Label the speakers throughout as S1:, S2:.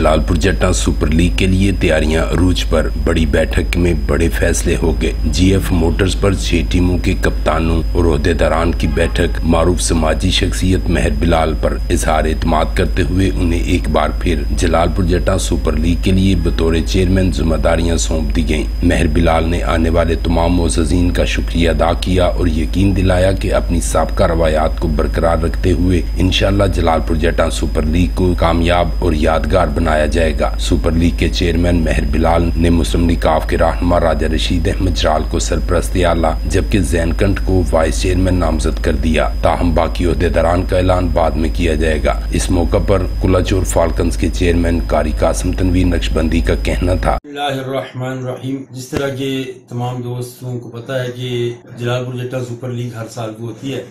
S1: Jalalpur Jata super league کے لیے تیاریاں عروج پر۔ بڑی بیٹھک میں بڑے فیصلے ہو گئے۔ جی ایف موٹرز پر 6 ٹیموں کے کپتانوں اور عہدیداران کی بیٹھک۔ معروف سماجی شخصیت مہر بلال پر اظہار اعتماد کرتے ہوئے انہیں ایک بار پھر جلالپور جٹا سپر لیگ کے لیے بطور چیئرمین ذمہ داریاں سونپ دی گئیں۔ مہر بلال نے آنے والے تمام معززین کا شکریہ ادا کیا اور یقین دلایا کہ اپنی سابقہ روایات کو برقرار رکھتے ہوئے انشاءاللہ جلالپور جٹا سپر لیگ کو کامیاب اور یادگار بنایا جائے گا۔ سپر لیگ کے چیئرمین مہر بلال نے مسلم لیگ کاف کے رہنما راجہ رشید احمد جرال کو سرپرستی اعلیٰ جبکہ زین کنٹ کو وائس چیئرمین نامزد کر دیا، تاہم باقی عہدیداران کا اعلان بعد میں کیا جائے گا۔ اس موقع پر کلاچور فالکنز کے چیئرمین قاری قاسم تنویر نقشبندی کا کہنا تھا:
S2: بسم اللہ الرحمن الرحیم۔ جس طرح کہ تمام دوستوں کو پتہ ہے کہ جلالپور جٹا سپر لیگ ہر سال کو ہوتی ہے،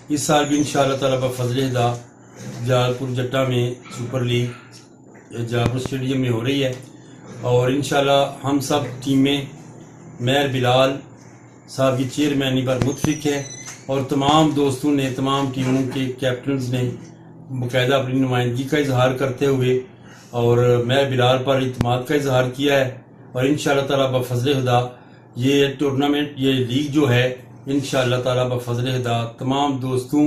S2: اس سال بھی انشاءاللہ تعالیٰ بفضل خدا جلالپور جٹا میں سپر لیگ جلالپور اسٹیڈیم میں ہو رہی ہے، اور انشاءاللہ ہم سب ٹیمیں مہر بلال صاحب کی چیئرمینی پر متفق ہے، اور تمام دوستوں نے، تمام ٹیموں کے کیپٹنز نے باقاعدہ اپنی نمائندگی کا اظہار کرتے ہوئے اور مہر بلال پر اعتماد کا اظہار کیا ہے، اور انشاءاللہ تعالیٰ بفضل خدا یہ ٹورنامنٹ، یہ لیگ جو ہے انشاءاللہ تعالیٰ بفضل خدا تمام دوستوں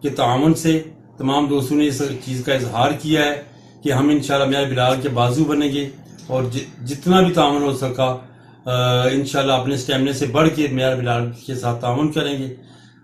S2: کے تعاون سے، تمام دوستوں نے اس چیز کا اظہار کیا ہے کہ ہم انشاءاللہ مہر بلال کے بازو بنیں گے، اور جتنا بھی تعاون ہو سکا انشاءاللہ اپنے اسٹیمنے سے بڑھ کے مہر بلال کے ساتھ تعاون کریں گے۔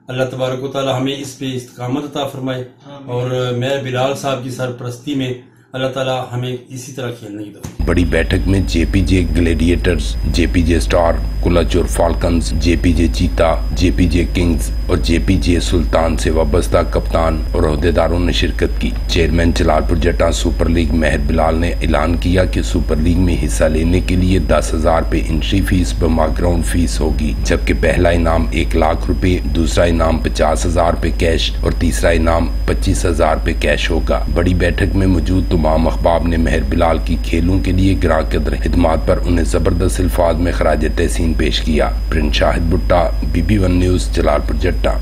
S2: اللہ تبارک و تعالی ہمیں اس پہ استقامت عطا فرمائے، اور مہر بلال صاحب کی سرپرستی میں اللہ تعالی ہمیں اسی طرح کھیلنے کی دعوت۔
S1: بڑی بیٹھک میں جے پی جے گلیڈیٹرز، جے پی جے سٹار، کلاچور فالکنز، جے پی جے چیتا، جے پی جے کنگز اور جے پی جے سلطان سے وابستہ کپتان اور عہدیداروں نے شرکت کی۔ Chairman Jalalpur Jata super league مہر بلال نے اعلان کیا کہ سپر لیگ میں حصہ لینے کے لیے 10,000 روپے انٹری فیس بما گراؤنڈ فیس ہوگی، جبکہ پہلا انعام 1 لاکھ روپے، دوسرا انعام 50,000 روپے کیش اور تیسرا انعام 25,000 روپے کیش ہوگا۔ بڑی بیٹھک میں موجود تمام احباب نے مہر بلال کی کھیلوں کے لیے گراں قدر خدمات پر انہیں زبردست الفاظ میں خراج تحسین پیش کیا۔ پرنس شاہد بھٹا، BB1 نیوز، جلالپور جٹا۔